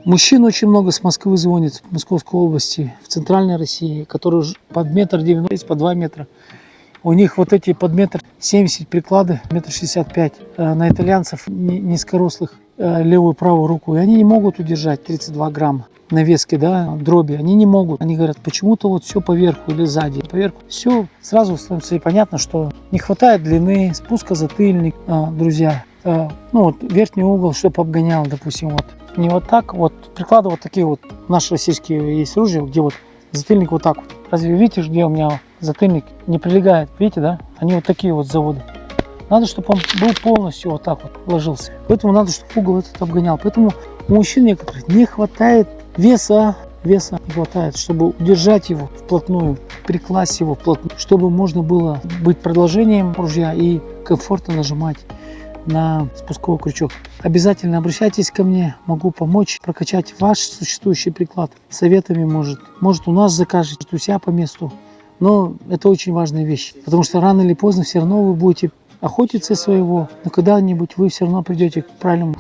Мужчин очень много с Москвы звонит, в Московской области, в центральной России, которые под 1,90 м, по 2 метра. У них вот эти под 1,70 м приклады, 1,65 м на итальянцев низкорослых, левую и правую руку. И они не могут удержать 32 грамма на веске, да, дроби. Они не могут. Они говорят, почему-то вот все поверху или сзади. Поверху. Все сразу становится понятно, что не хватает длины, спуска затыльник, друзья. Ну вот верхний угол, чтобы обгонял, допустим, вот. Не вот так, вот приклады вот такие вот. Наши российские есть ружья, где вот затыльник вот так вот. Разве видите, где у меня затыльник не прилегает? Видите, да? Они вот такие вот заводы. Надо, чтобы он был полностью вот так вот ложился. Поэтому надо, чтобы угол этот обгонял. Поэтому у мужчин некоторых не хватает веса не хватает, чтобы удержать его вплотную, прикласть его вплотную, чтобы можно было быть продолжением ружья и комфортно нажимать на спусковой крючок. Обязательно обращайтесь ко мне, могу помочь прокачать ваш существующий приклад. Советами может у нас закажете, у себя по месту. Но это очень важная вещь, потому что рано или поздно все равно вы будете охотиться своего, но когда-нибудь вы все равно придете к правильному.